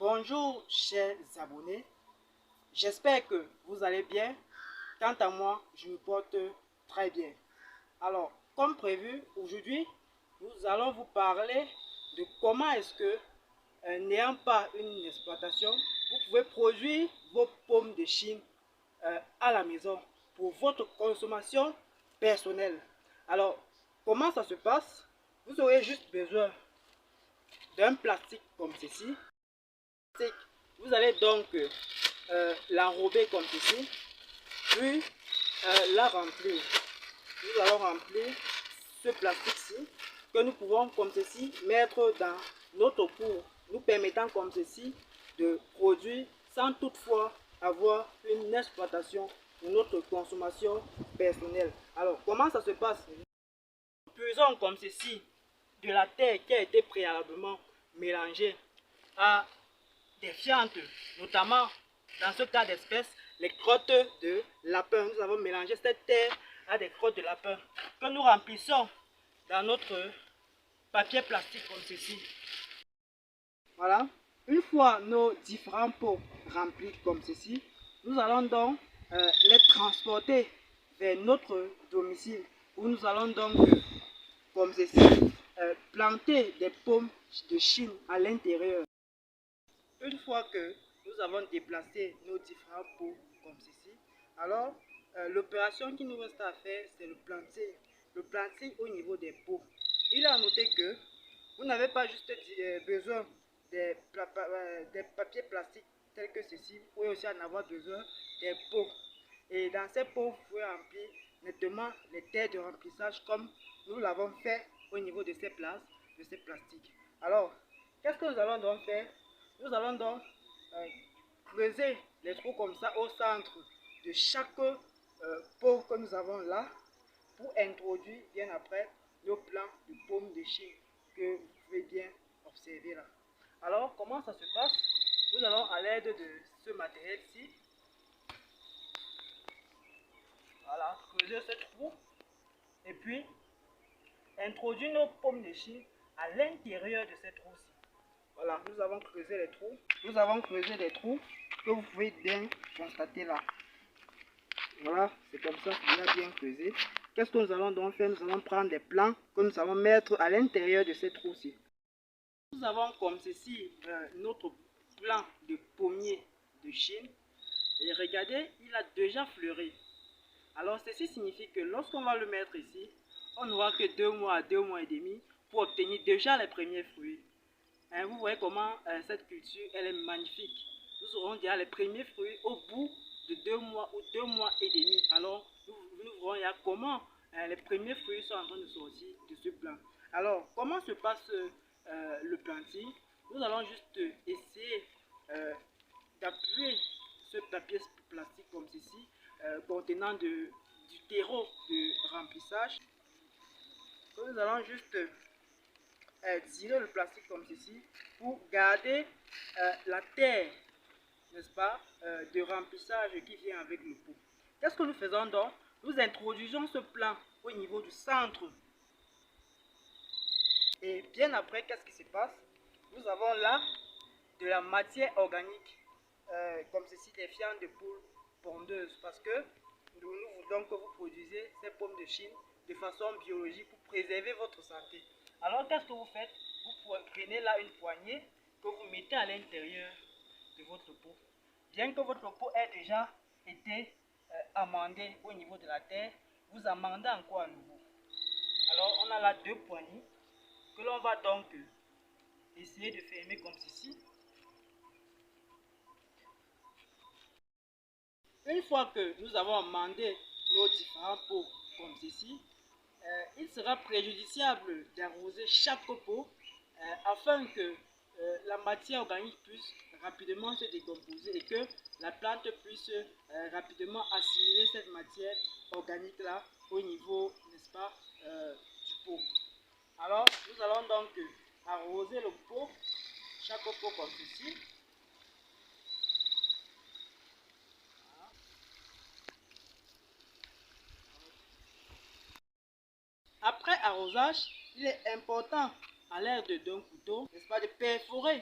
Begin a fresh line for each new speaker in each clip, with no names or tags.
Bonjour chers abonnés, j'espère que vous allez bien. Quant à moi, je me porte très bien. Alors, comme prévu, aujourd'hui, nous allons vous parler de comment est-ce que, n'ayant pas une exploitation, vous pouvez produire vos pommes de Chine à la maison pour votre consommation personnelle. Alors, comment ça se passe? Vous aurez juste besoin d'un plastique comme ceci. Vous allez donc l'enrober comme ceci, puis la remplir. Nous allons remplir ce plastique-ci que nous pouvons comme ceci mettre dans notre four, nous permettant comme ceci de produire sans toutefois avoir une exploitation pour notre consommation personnelle. Alors, comment ça se passe? Nous puisons comme ceci de la terre qui a été préalablement mélangée à des fientes, notamment dans ce cas d'espèce, les crottes de lapin. Nous avons mélangé cette terre à des crottes de lapin que nous remplissons dans notre papier plastique comme ceci. Voilà. Une fois nos différents pots remplis comme ceci, nous allons donc les transporter vers notre domicile où nous allons donc comme ceci planter des pommes de Chine à l'intérieur. Une fois que nous avons déplacé nos différents pots comme ceci, alors l'opération qui nous reste à faire, c'est le planting au niveau des pots. Il est à noter que vous n'avez pas juste besoin des papiers plastiques tels que ceci, vous pouvez aussi en avoir besoin des pots. Et dans ces pots, vous pouvez remplir nettement les terres de remplissage comme nous l'avons fait au niveau de ces plastiques. Alors, qu'est-ce que nous allons donc faire? Nous allons donc creuser les trous comme ça au centre de chaque pot que nous avons là pour introduire bien après le plant de pommes de Chine que vous pouvez bien observer là. Alors, comment ça se passe? Nous allons à l'aide de ce matériel-ci, voilà, creuser ce trou et puis introduire nos pommes de Chine à l'intérieur de ces trous-ci. Voilà, nous avons creusé les trous. Nous avons creusé des trous que vous pouvez bien constater là. Voilà, c'est comme ça qu'il a bien creusé. Qu'est-ce que nous allons donc faire? Nous allons prendre des plants que nous allons mettre à l'intérieur de ces trous-ci. Nous avons comme ceci notre plant de pommier de Chine. Et regardez, il a déjà fleuri. Alors ceci signifie que lorsqu'on va le mettre ici, on n'aura que 2 mois à 2 mois et demi pour obtenir déjà les premiers fruits. Vous voyez comment cette culture elle est magnifique. Nous aurons déjà les premiers fruits au bout de 2 mois ou 2 mois et demi. Alors nous verrons comment les premiers fruits sont en train de sortir de ce plant. Alors comment se passe le planting? Nous allons juste essayer d'appuyer ce papier plastique comme ceci contenant du terreau de remplissage. Nous allons juste tirer le plastique comme ceci pour garder la terre, n'est-ce pas, de remplissage qui vient avec le pot. Qu'est-ce que nous faisons donc? Nous introduisons ce plant au niveau du centre. Et bien après, qu'est-ce qui se passe? Nous avons là de la matière organique, comme ceci, des fientes de poule pondeuses, parce que nous voulons que vous produisez ces pommes de Chine de façon biologique pour préserver votre santé. Alors, qu'est-ce que vous faites? Vous prenez là une poignée que vous mettez à l'intérieur de votre pot. Bien que votre pot ait déjà été amendé au niveau de la terre, vous amendez encore à nouveau. Alors, on a là 2 poignées que l'on va donc essayer de fermer comme ceci. Une fois que nous avons amendé nos différents pots comme ceci, il sera préjudiciable d'arroser chaque pot afin que la matière organique puisse rapidement se décomposer et que la plante puisse rapidement assimiler cette matière organique là au niveau, n'est-ce pas, du pot. Alors, nous allons donc arroser le pot, chaque pot comme ceci. Après arrosage, il est important à l'aide d'un couteau, n'est-ce pas, de perforer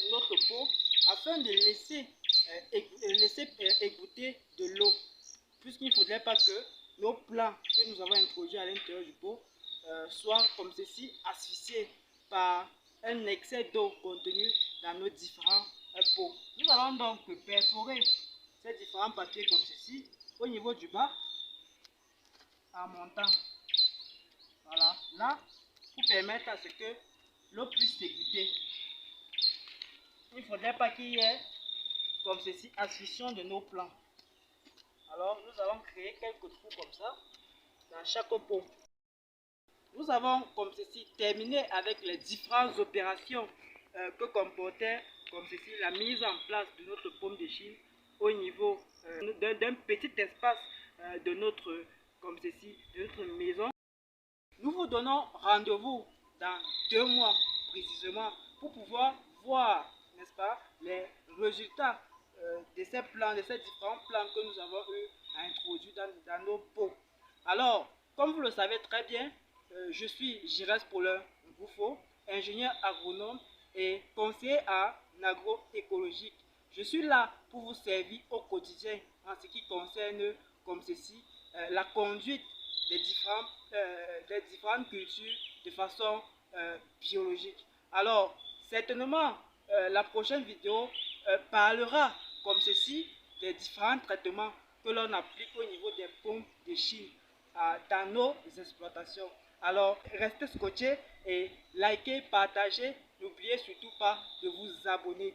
notre pot afin de laisser égoutter de l'eau, puisqu'il ne faudrait pas que nos plants que nous avons introduits à l'intérieur du pot soient comme ceci asphyxiés par un excès d'eau contenu dans nos différents pots. Nous allons donc perforer ces différents papiers comme ceci au niveau du bas en montant. Voilà, là, pour permettre à ce que l'eau puisse s'égoutter. Il ne faudrait pas qu'il y ait comme ceci asphyxiation de nos plants. Alors, nous allons créer quelques trous comme ça dans chaque pot. Nous avons comme ceci terminé avec les différentes opérations que comportait comme ceci la mise en place de notre pomme de Chine au niveau d'un petit espace de notre comme ceci de notre maison. Nous vous donnons rendez-vous dans 2 mois précisément pour pouvoir voir, n'est-ce pas, les résultats de ces plans, de ces différents plans que nous avons eu à introduire dans nos pots. Alors, comme vous le savez très bien, je suis Giresse Paulin Bouffo, ingénieur agronome et conseiller en agroécologique. Je suis là pour vous servir au quotidien en ce qui concerne comme ceci la conduite des différentes cultures de façon biologique. Alors, certainement, la prochaine vidéo parlera comme ceci des différents traitements que l'on applique au niveau des pommes de Chine dans nos exploitations. Alors, restez scotchés et likez, partagez. N'oubliez surtout pas de vous abonner.